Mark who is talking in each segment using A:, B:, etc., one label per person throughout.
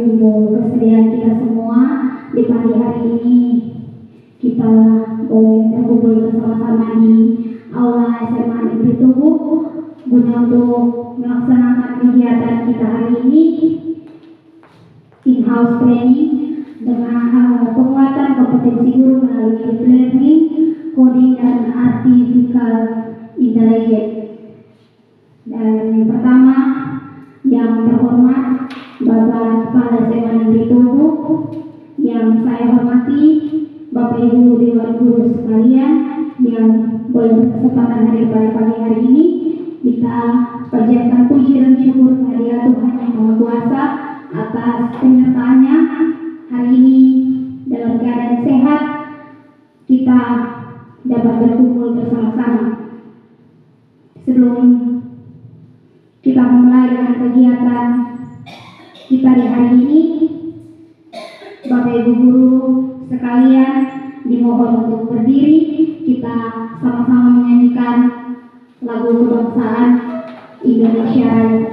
A: untuk kesediaan kita semua di pagi hari ini. Kita boleh berkumpul bersama-sama di Aula SMA Negeri Tubuh guna untuk melaksanakan kegiatan kita hari ini, in-house training dengan penguatan kompetensi guru melalui deep learning, coding, dan artificial intelligence. Dan yang pertama, yang terhormat Bapak Kepala SMA Negeri Tubuh, yang saya hormati Bapak Ibu Dewan Guru sekalian yang boleh berkesempatan hadir pada pagi hari ini, kita panjatkan puji dan syukur kehadirat Tuhan yang Maha Kuasa atas penyertaannya hari ini. Dalam keadaan sehat kita dapat berkumpul bersama-sama. Sebelum kita memulai dengan kegiatan kita di hari ini, Bapak Ibu guru sekalian dimohon untuk berdiri. Kita sama-sama menyanyikan lagu kebangsaan Indonesia Raya.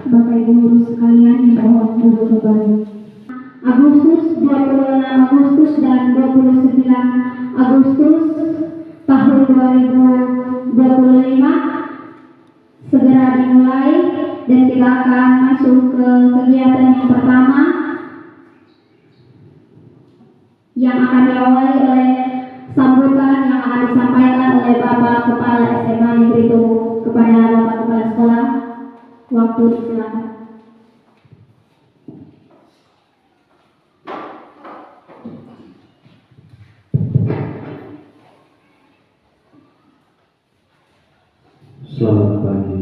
A: Bapak Ibu guru sekalian dimohon duduk kembali. Agustus 26 Agustus dan 29 Agustus tahun 2025 segera dimulai dan kita akan masuk ke kegiatan yang pertama yang akan diawali oleh sambutan yang akan disampaikan oleh Bapak Kepala SMA Negeri Tubuh kepada Bapak Kepala Sekolah. Waktu disilakan.
B: Selamat pagi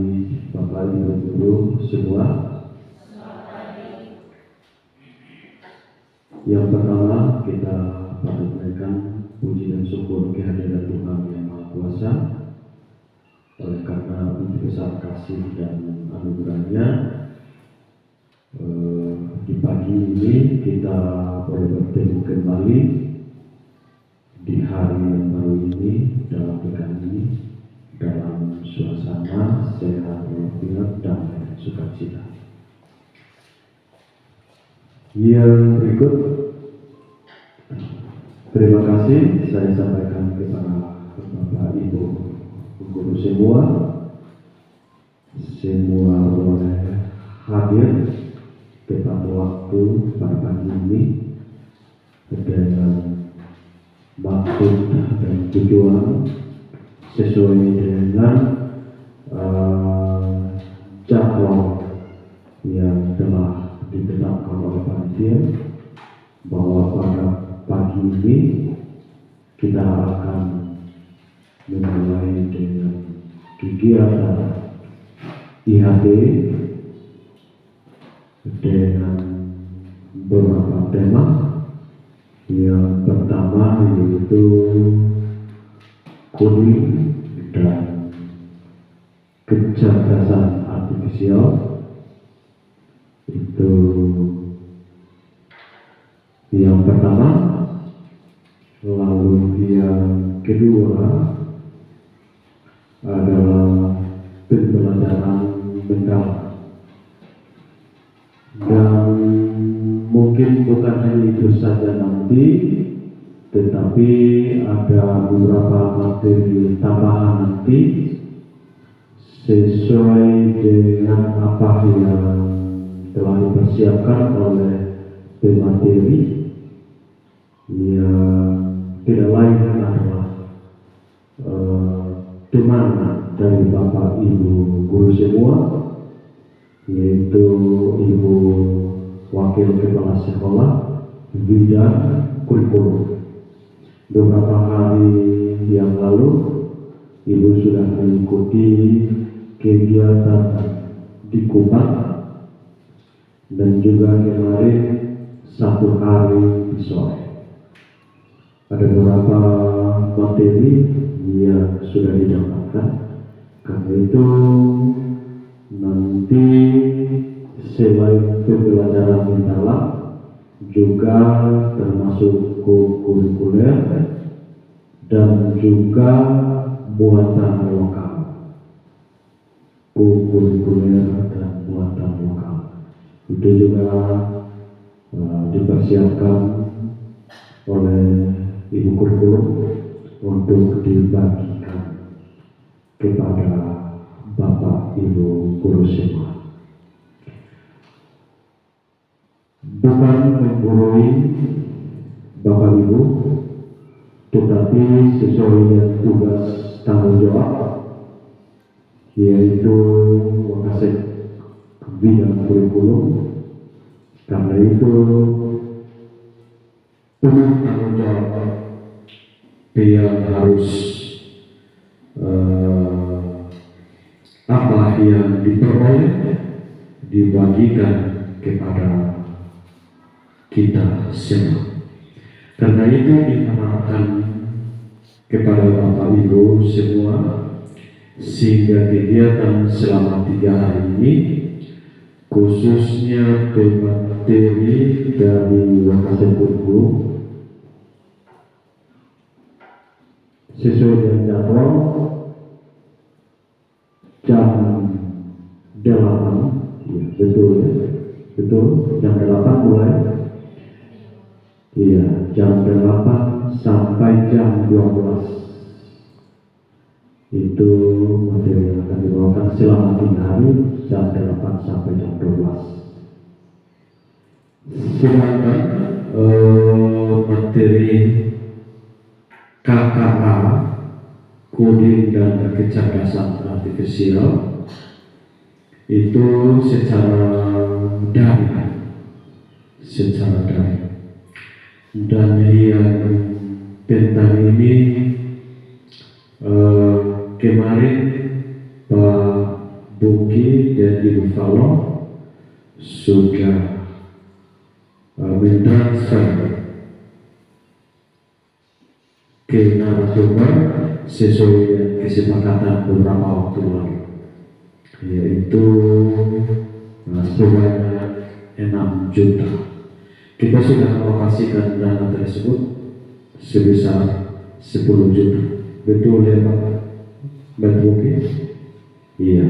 B: Bapak Ibu guru semua. Yang pertama kita panjatkan puji dan syukur kehadiran Tuhan yang Maha Kuasa. Oleh karena begitu besar kasih dan anugerahnya, di pagi ini kita boleh bertemu kembali di hari yang baru ini dalam pekan ini dalam suasana sehat walafiat dan sukacita. Yang berikut terima kasih saya sampaikan kepada Bapak Ibu guru semua boleh hadir tepat waktu pada pagi ini dengan maksud dan tujuan sesuai dengan jadwal yang telah ditetapkan oleh panitia, bahwa pada pagi ini kita akan memulai dengan kegiatan IHD dengan beberapa tema. Yang pertama yaitu coding dan kecerdasan artifisial. Itu yang pertama. Lalu yang kedua adalah pembelajaran mental, dan mungkin bukan hanya itu saja nanti, tetapi ada beberapa materi tambahan nanti sesuai dengan apa yang telah dipersiapkan oleh pemateri, yang tidak lain adalah teman dari Bapak Ibu guru semua, yaitu Ibu Wakil Kepala Sekolah bidang kurikulum. Beberapa hari yang lalu Ibu sudah mengikuti kegiatan di Kupang, dan juga kemarin 1 hari di sore. Ada beberapa materi yang sudah didapatkan. Karena itu nanti selain pembelajaran mendalam juga termasuk kurikuler dan juga muatan lokal. Kurikuler dan muatan lokal itu juga dipersiapkan oleh Ibu Kurikulum untuk dibagikan kepada Bapak Ibu guru semua. Bukan menggurui Bapak Ibu, tetapi sesuai dengan tugas tanggung jawab, yaitu Wakasek bidang kurikulum. Karena itu penuh tanggung jawab yang harus apa yang diperoleh dibagikan kepada kita semua. Karena itu diharapkan kepada Bapak Ibu semua, sehingga kegiatan selama 3 hari ini, khususnya pemateri dari Wakasek Kurikulum, sesuai dengan jadwal jam 8, ya, betul jam 8 mulai, iya, jam 8 sampai jam 12 itu materi yang akan dibawakan selama 3 hari, jam 8 sampai jam 12. Sedangkan materi KKA, coding dan kecerdasan artifisial, itu secara daring, dan yang tentang ini kemarin Pak Buki dan Ibu Falo sudah mentransfer ke narasumber sesuai dengan kesepakatan beberapa waktu lalu, yaitu sebanyak 6 juta. Kita sudah alokasikan dana tersebut sebesar 10 juta. Betul ya Pak? Betul ya? Iya.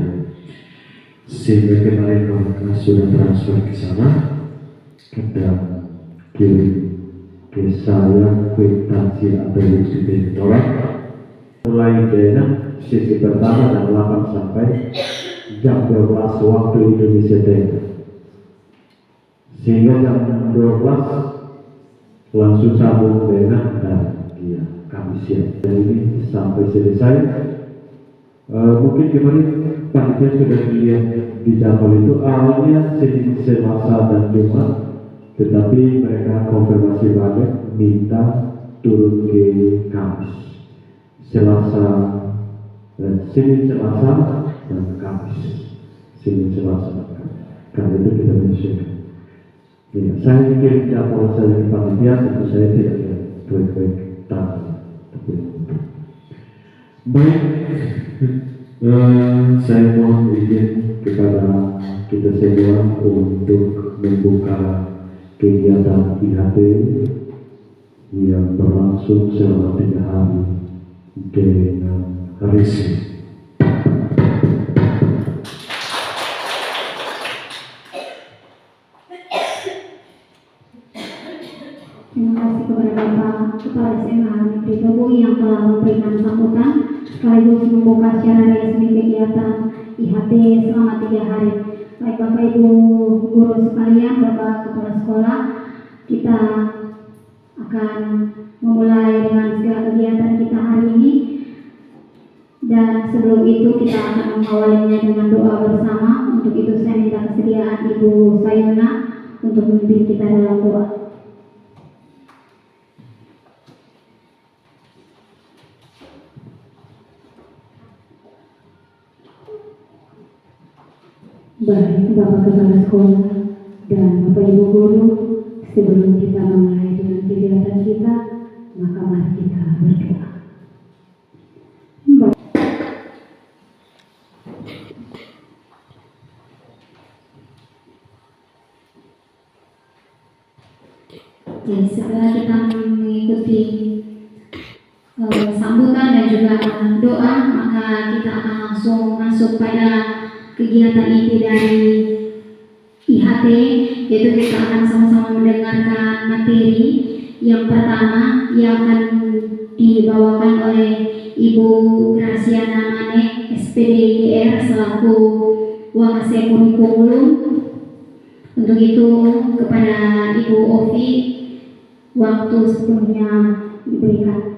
B: Sehingga kemarin mereka sudah transfer ke sana dan kirim ke saya kwitansi atau bukti debitoran mulai dengan sesi pertama jam 8 sampai jam 12 waktu Indonesia Timur, sehingga jam 12 langsung sambung dengan dan kami siap. Dan ini sampai selesai. Mungkin kemarin panitia sudah dilihat di jadwal itu awalnya Senin, Selasa dan Jumat, tetapi mereka konfirmasi balik minta turun ke Kamis, Selasa dan Senin, Selasa dan Kamis. sini laksanakan. Karena itu kita menyesuaikan. Ya, saya mikir kalau saya jadi panitia, tentu saya tidak ada baik-baik tangan. Baik, saya mohon izin kepada kita semua untuk membuka kegiatan IHT yang berlangsung selama 3 hari dengan risih.
A: Terima kasih kepada Bapak Kepala SMA Negeri Tobu yang telah memberikan sambutan sekaligus membuka secara resmi kegiatan IHT selama 3 hari. Baik Bapak Ibu guru sekalian, Bapak Kepala Sekolah, kita akan memulai dengan segala kegiatan kita hari ini. Dan sebelum itu kita akan mengawalinya dengan doa bersama. Untuk itu saya minta kesediaan Ibu Sayuna untuk memimpin kita dalam doa. Baik Bapak Kepala Sekolah dan Bapak Ibu Guru, sebelum kita memulai dengan kegiatan kita, maka mari kita berdoa. Jadi setelah kita mengikuti sambutan dan juga doa, maka kita akan langsung masuk pada kegiatan inti dari IHT, yaitu kita akan sama-sama mendengarkan materi yang pertama yang akan dibawakan oleh Ibu Graciana Mane, SPDGR selaku Wakase Kurikulum. Untuk itu kepada Ibu Ovi waktu sepenuhnya diberikan.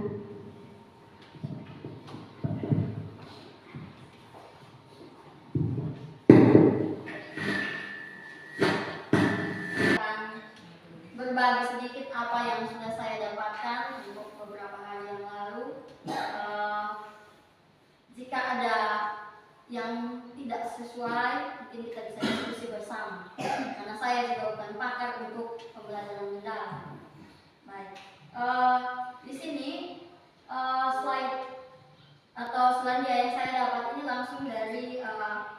C: Berbagi sedikit apa yang sudah saya dapatkan untuk beberapa hari yang lalu. Jika ada yang tidak sesuai, mungkin kita bisa diskusi bersama. Karena saya juga bukan pakar untuk pembelajaran mendalam. Baik, di sini slide atau selandia yang saya dapat ini langsung dari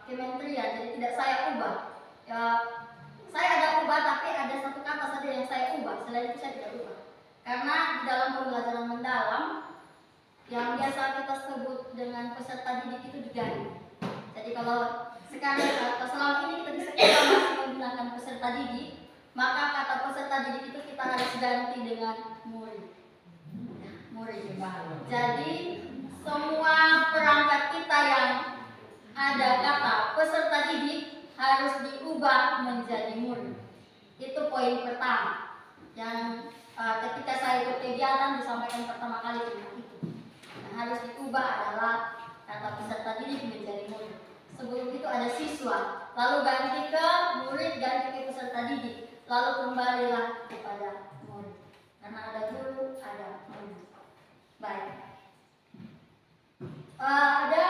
C: Kementerian, jadi tidak saya ubah. Saya ada ubah, tapi ada satu kata saja yang saya ubah, selain itu saya tidak ubah. Karena di dalam pembelajaran mendalam, yang biasa kita sebut dengan peserta didik itu diganti. Jadi kalau sekarang atau selama ini kita di sekolah masih menggunakan peserta didik, maka kata peserta didik itu kita harus ganti dengan murid. Jadi semua perangkat kita yang ada kata peserta didik harus diubah menjadi murid. Itu poin pertama yang ketika saya ikut kegiatan disampaikan pertama kali tentang itu. Yang harus diubah adalah kata peserta didik menjadi murid. Sebelum itu ada siswa, lalu ganti ke murid, ganti ke peserta didik, lalu kembalilah kepada murid. Karena ada guru, ada murid. Baik. Ada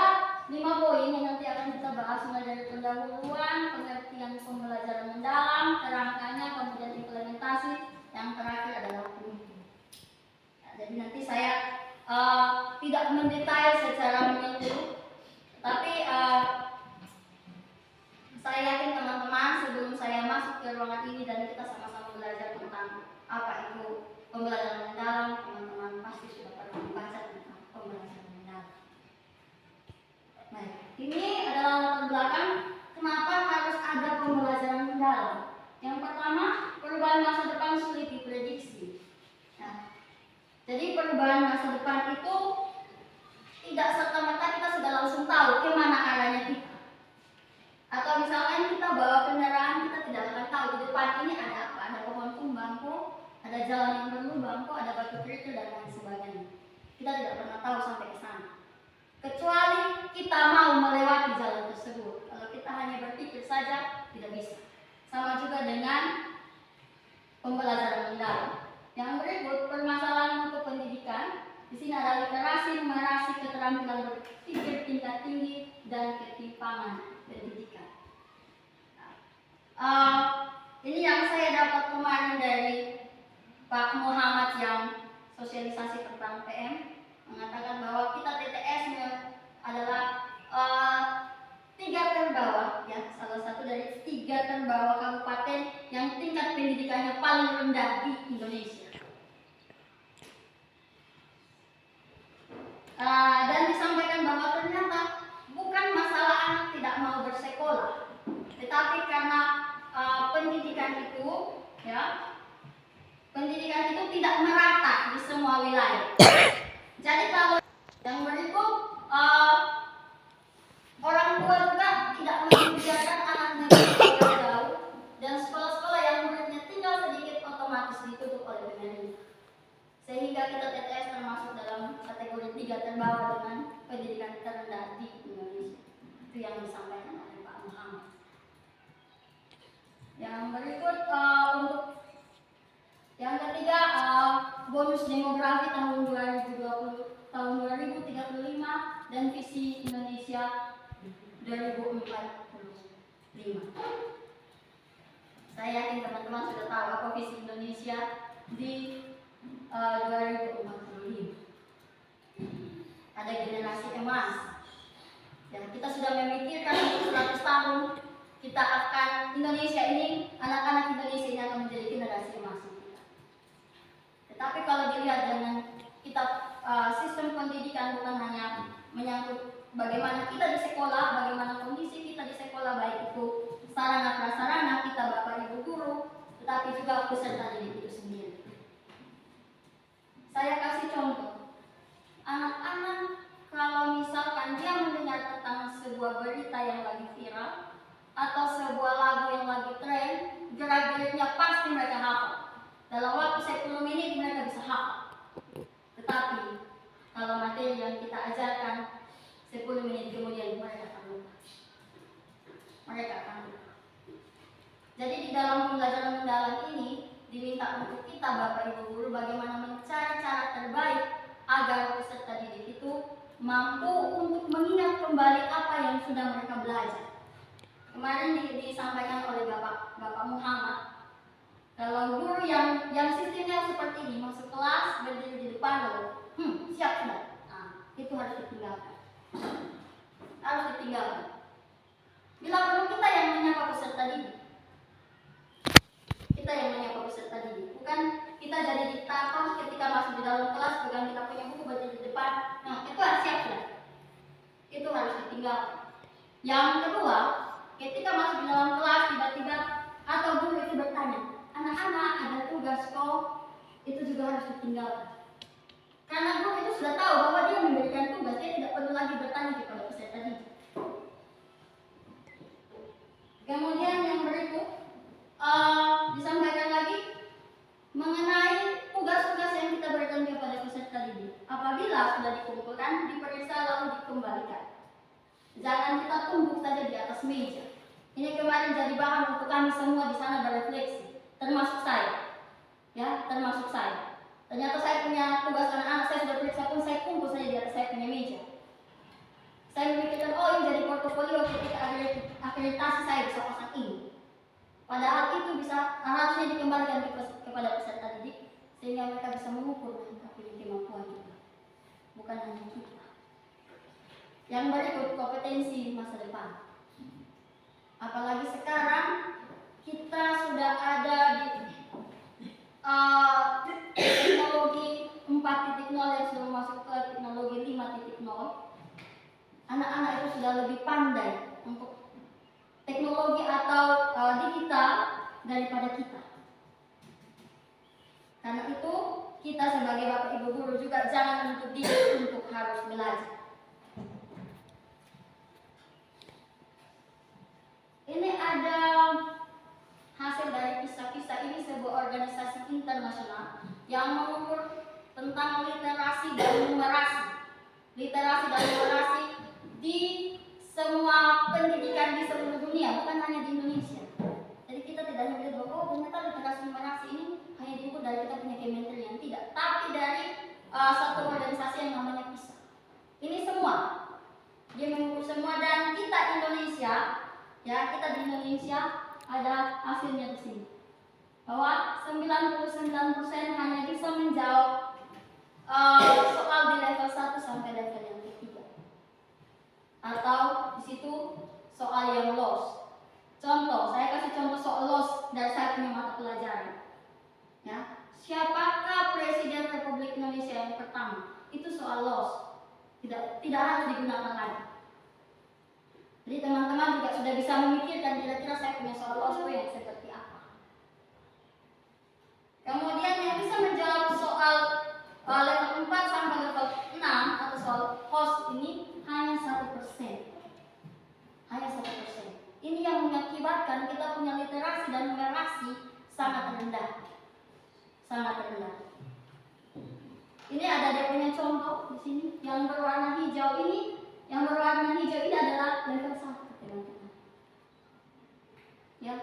C: 5 poin yang nanti akan kita bahas, mulai dari pendahuluan, pengertian pembelajaran mendalam, kerangkanya, kemudian implementasi, yang terakhir adalah penutup. Nah, jadi nanti saya tidak mendetail secara menyeluruh, tapi saya yakin teman-teman sebelum saya masuk ke ruangan ini dan kita sama-sama belajar tentang apa itu pembelajaran mendalam, teman-teman pasti sudah pernah membaca tentang pembelajaran mendalam. Nah, ini adalah latar belakang kenapa harus ada pembelajaran mendalam. Yang pertama, perubahan masa depan sulit diprediksi. Nah, jadi perubahan masa depan itu tidak serta-merta kita sudah langsung tahu kemana arahnya kita. Atau misalkan kita bawa kendaraan, kita tidak akan tahu di depan ini ada apa, ada pohon tumbang kok, ada jalan yang berlubang kok, ada batu kerikil dan lain sebagainya. Kita tidak pernah tahu sampai ke sana. Kecuali kita mau melewati jalan tersebut. Kalau kita hanya berpikir saja, tidak bisa. Sama juga dengan pembelajaran mendalam. Yang berikut, permasalahan untuk pendidikan. Di sini ada literasi, numerasi, keterampilan berpikir tingkat tinggi, dan ketimpangan pendidikan. Eh, ini yang saya dapat kemarin dari Pak Muhammad yang sosialisasi tentang PM, mengatakan bahwa kita TTS adalah 3 terbawah, ya, salah satu dari 3 terbawah kabupaten yang tingkat pendidikannya paling rendah di Indonesia. Dan disampaikan bahwa ternyata bukan masalah anak tidak mau bersekolah, tetapi karena pendidikan itu, ya, pendidikan itu tidak merata di semua wilayah. Jadi kalau yang berikut, orang tua juga tidak membiarkan anaknya bersekolah jauh, dan sekolah-sekolah yang muridnya tinggal sedikit otomatis ditutup oleh pemerintah. Sehingga kita TTS termasuk dalam kategori 3 terbawah dengan pendidikan terendah di Indonesia. Itu yang disampaikan oleh Pak Muhammad. Yang berikut untuk yang ketiga, bonus demografi tahun 2020, tahun 2035 dan visi Indonesia 2045. Saya yakin teman-teman sudah tahu apa visi Indonesia di 2045. Ada generasi emas. Ya, kita sudah memikirkan untuk 100 tahun kita akan Indonesia ini, anak-anak Indonesia ini akan menjadi generasi emas kita. Tetapi kalau dilihat dengan kita sistem pendidikan bukan hanya menyangkut bagaimana kita di sekolah, bagaimana kondisi kita di sekolah, baik itu sarana prasarana kita Bapak Ibu guru, tetapi juga peserta didik itu sendiri. Saya kasih contoh, anak-anak kalau misalkan dia mendengar tentang sebuah berita yang lagi viral atau sebuah lagu yang lagi tren, gerak-geriknya pasti mereka hafal. Dalam waktu 10 menit mereka bisa hafal. Tetapi kalau materi yang kita ajarkan 10 menit kemudian mereka akan lupa. Mereka akan lupa. Jadi di dalam pembelajaran mendalam ini diminta untuk kita Bapak Ibu guru bagaimana mencari cara terbaik agar peserta didik itu mampu untuk mengingat kembali apa yang sudah mereka belajar. Kemarin disampaikan oleh Bapak Muhammad, kalau guru yang sistemnya seperti ini, masuk kelas berdiri di depan lalu, siap sudah, itu harus ditinggalkan. Harus ditinggalkan. Bila perlu kita yang menyapa peserta didik. Kita yang menyapa peserta didik, bukan kita jadi diktator ketika masuk di dalam kelas, bukan kita punya buku berdiri di depan. Itu harus siap sudah. Itu harus ditinggalkan. Yang kedua, ketika masuk di dalam kelas tiba-tiba atau guru itu bertanya, anak-anak ada tugas kok, itu juga harus ditinggalkan. Karena guru itu sudah tahu bahwa dia memberikan tugas, dia tidak perlu lagi bertanya kepada peserta didik. Kemudian yang berikut disampaikan lagi mengenai tugas-tugas yang kita berikan kepada peserta didik. Apabila sudah dikumpulkan, diperiksa lalu dikembalikan. Jangan kita tumbuk saja di atas meja. Ini kemarin jadi bahan untuk kami semua di sana berefleksi, termasuk saya. Ya, termasuk saya. Ternyata saya punya tugas anak-anak, saya sudah periksa pun saya kumpul saja di atas saya punya meja. Saya memikirkan, oh ini jadi portofolio ketika akreditasi saya bisa pasang ini. Padahal itu bisa harusnya dikembalikan kepada peserta didik sehingga mereka bisa mengukur kemampuan kita, bukan hanya kita. Yang berikut, kompetensi masa depan. Apalagi sekarang kita sudah ada di teknologi 4.0 yang sudah masuk ke teknologi 5.0. Anak-anak itu sudah lebih pandai untuk teknologi atau digital daripada kita. Karena itu kita sebagai Bapak Ibu guru juga jangan menutup diri untuk harus belajar. Ini ada hasil dari PISA. Ini sebuah organisasi internasional yang mengukur tentang literasi dan numerasi. Literasi dan numerasi di semua pendidikan di seluruh dunia, bukan hanya di Indonesia. Jadi kita tidak hanya melihat bahwa ternyata literasi numerasi ini hanya diukur dari kita punya kementerian, tidak, tapi dari satu organisasi yang namanya PISA. Ini semua, dia mengukur semua, dan kita Indonesia, ya kita di Indonesia ada hasilnya di sini. Bahwa 99% hanya bisa menjawab soal di level 1 sampai level yang ketiga. Atau di situ soal yang loss. Contoh, saya kasih contoh soal loss dari saya punya mata pelajaran. Ya, siapakah Presiden Republik Indonesia yang pertama? Itu soal loss. Tidak harus digunakan lagi. Jadi teman-teman juga sudah bisa memikirkan kira-kira saya punya soal loss yang seperti apa. Kemudian yang bisa menjawab soal level 4 sampai level 6 atau soal host ini hanya 1%. Hanya 1%. Ini yang mengakibatkan kita punya literasi dan numerasi sangat rendah. Sangat rendah. Ini ada dia punya contoh di sini. Yang berwarna hijau ini adalah level 1, teman-teman. Ya,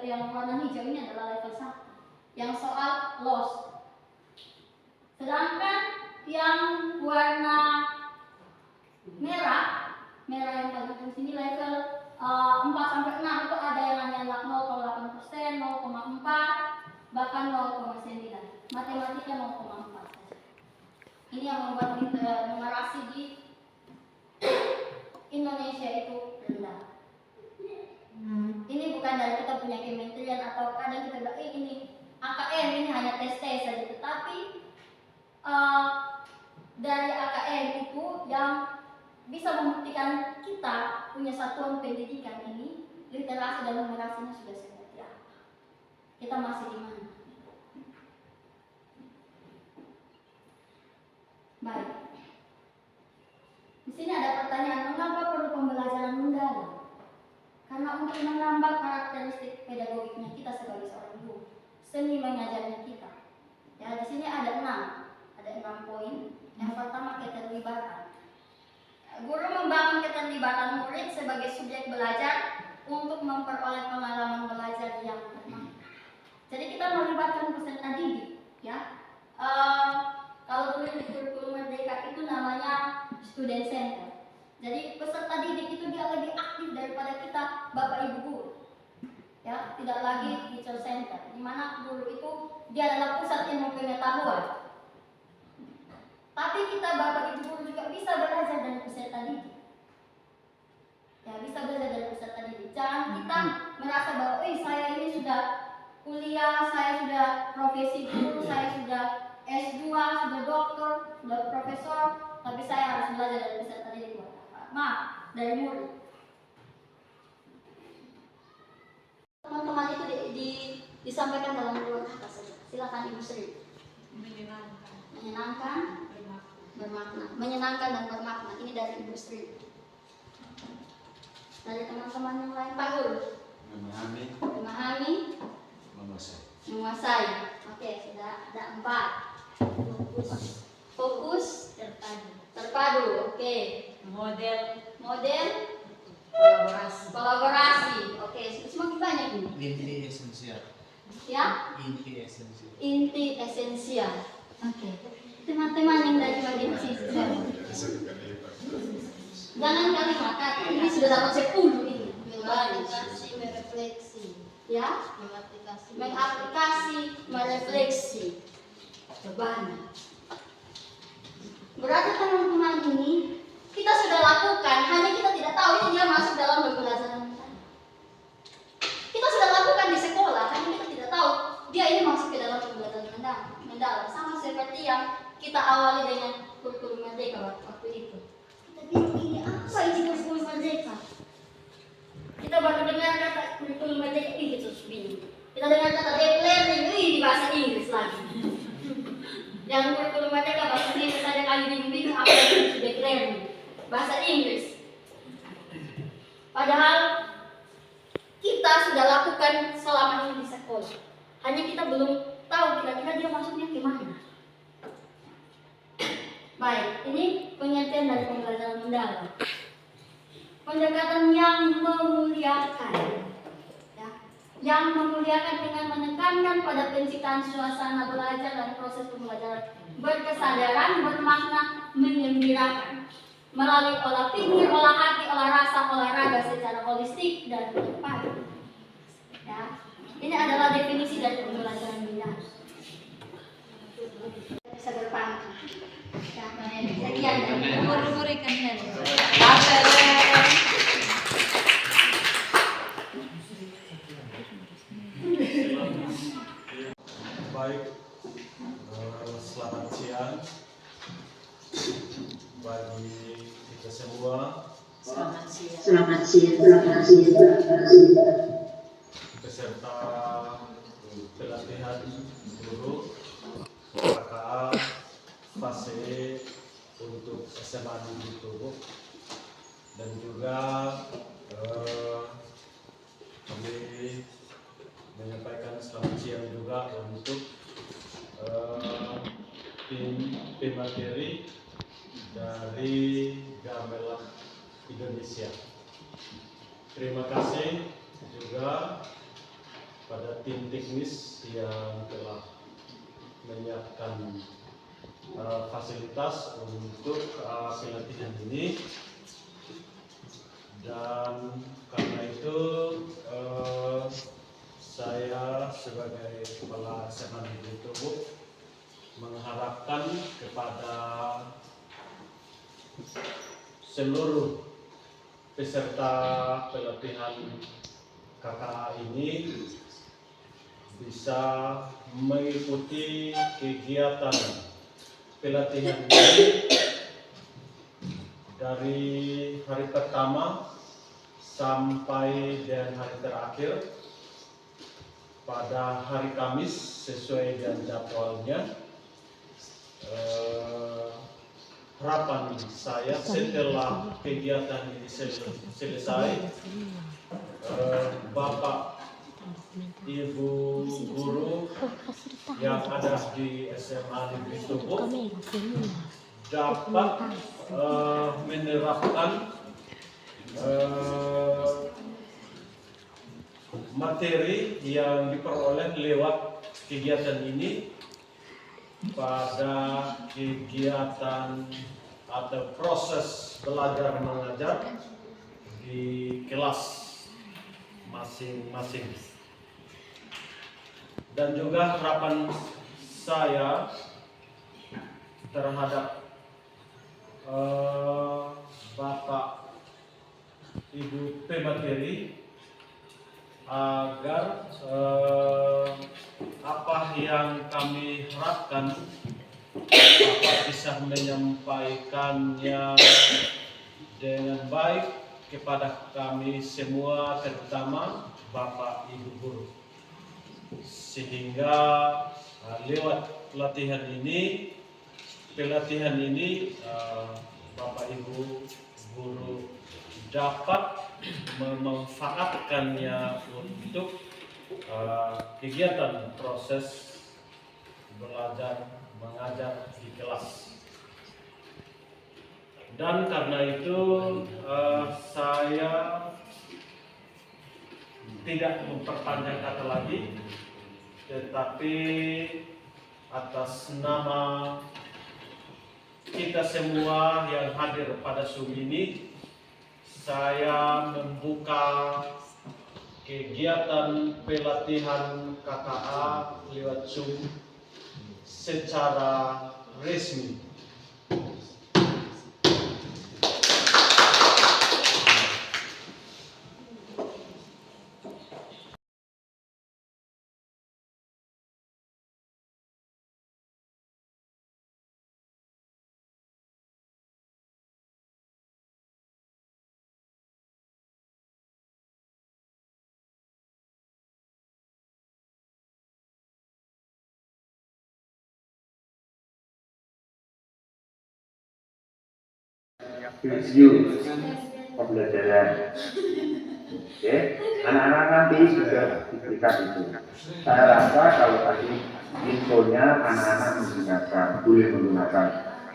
C: yang warna hijau ini adalah level 1. Yang soal loss. Sedangkan yang warna merah yang paling di sini level 4 sampai 6 itu ada yang hanya 0,8%, 0,4, bahkan 0,9. Matematika 0,4 saja. Ini yang membuat numerasi di Indonesia itu rendah. Ini bukan dari kita punya kementerian atau kadang kita bilang ini AKM ini hanya tes saja, tetapi dari AKM itu yang bisa membuktikan kita punya satuan pendidikan ini literasi dan numerasinya sudah seperti apa. Kita masih di mana? Baik. Di sini ada pertanyaan, mengapa perlu pembelajaran mendalam? Karena untuk menambah karakteristik pedagogiknya kita sebagai seorang guru, seni mengajarnya kita. Ya, di sini ada 6 poin. Yang pertama, keterlibatan. Guru membangun keterlibatan murid sebagai subjek belajar untuk memperoleh pengalaman belajar yang bermakna. Jadi kita melibatkan peserta didik, ya. Kalau dulu di kurikulum Merdeka itu namanya student center. Jadi peserta didik itu dia lebih aktif daripada kita Bapak Ibu guru. Ya, tidak lagi teacher center, di mana guru itu dia adalah pusat ilmu pengetahuan. Tapi kita Bapak Ibu guru juga bisa belajar dari peserta didik. Ya, bisa belajar dari peserta didik. Jangan kita merasa bahwa saya ini sudah kuliah, saya sudah profesi guru, saya sudah S2, sudah doktor, sudah profesor, tapi saya harus belajar dari peserta didik. Maaf, dari murid. Teman-teman itu disampaikan dalam 2 kata saja. Silakan Ibu Sri. Menyenangkan, bermakna. Menyenangkan dan bermakna. Ini dari Ibu Sri. Dari teman-teman yang lain, Pak Guru. Memahami. Menguasai. Oke, sudah ada 4. Fokus. Terpadu. Oke. Model. Kolaborasi. Oke, semakin banyak ini.
D: Inti esensial.
C: Ya?
D: Inti esensial.
C: Inti esensial. Oke. Teman-teman yang dari bagian sistem. Jangan kalimat kata. Ini sudah dapat 10 ini.
E: Merefleksi.
C: Ya? Mengaplikasi, merefleksi. Banyak. Berarti teman-teman ini kita sudah lakukan, hanya kita tidak tahu ini dia masuk dalam pembelajaran mendalam. Kita sudah lakukan di sekolah, hanya kita tidak tahu dia ini masuk ke dalam pembelajaran mendalam. Sama seperti yang kita awali dengan kurikulum Merdeka waktu itu. Kita bilang ini apa ini kurikulum Merdeka? Kita baru dengar kata kurikulum Merdeka, ini terus bingung. Kita dengar kata deep learning, ini bahasa Inggris lagi. Yang kurikulum Merdeka bahasa Inggris saja kali bingung-bingung apa itu deep learning. Bahasa Inggris. Padahal kita sudah lakukan selama ini di sekolah. Hanya kita belum tahu kira-kira dia masuknya kemana. Baik, ini pengertian dari pembelajaran mendalam. Pendekatan yang memuliakan, ya, yang memuliakan dengan menekankan pada penciptaan suasana belajar dan proses pembelajaran berkesadaran, bermakna, menggembirakan melalui olah pikir, olah hati, olah rasa, olahraga secara holistik dan berpadu. Ini adalah definisi dari pembelajaran minat. Bisa berpantang. Sekian dari
E: Umur ikan dan
D: Baik, selamat siang bagi kita semua.
E: selamat siang.
D: Peserta pelatihan guru KKA fase untuk SMA Negeri Tubuk, dan juga kami menyampaikan selamat siang juga untuk tim materi dari Gamelan Indonesia. Terima kasih juga pada tim teknis yang telah menyiapkan fasilitas untuk pelatihan ini, dan karena itu saya sebagai kepala SMA Negeri Tubuk mengharapkan kepada seluruh peserta pelatihan KKA ini bisa mengikuti kegiatan pelatihan ini dari hari pertama sampai dengan hari terakhir pada hari Kamis sesuai dengan jadwalnya. Harapan saya setelah kegiatan ini selesai, Bapak Ibu guru yang ada di SMA Negeri Tubuk dapat menerapkan materi yang diperoleh lewat kegiatan ini pada kegiatan atau proses belajar mengajar di kelas masing-masing. Dan juga harapan saya terhadap Bapak Ibu pemateri agar apa yang kami harapkan Bapak bisa menyampaikannya dengan baik kepada kami semua, terutama Bapak Ibu guru, sehingga lewat pelatihan ini Bapak Ibu guru dapat memanfaatkannya untuk kegiatan proses belajar mengajar di kelas. Dan karena itu saya tidak memperpanjang kata lagi, tetapi atas nama kita semua yang hadir pada Zoom ini, saya membuka kegiatan pelatihan KKA lewat Zoom secara resmi.
F: Review pembelajaran. Oke, anak-anak nanti sudah diberikan itu. Saya rasa kalau tadi infonya anak-anak boleh menggunakan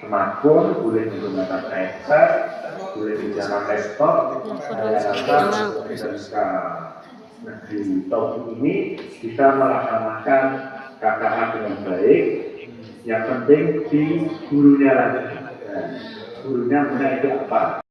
F: smartphone, boleh menggunakan iPad, boleh menggunakan laptop. Saya rasa peserta Negeri Tubuk ini bisa melaksanakan KKA dengan baik. Yang penting di gurunya lagi. Gurunya punya itu apa?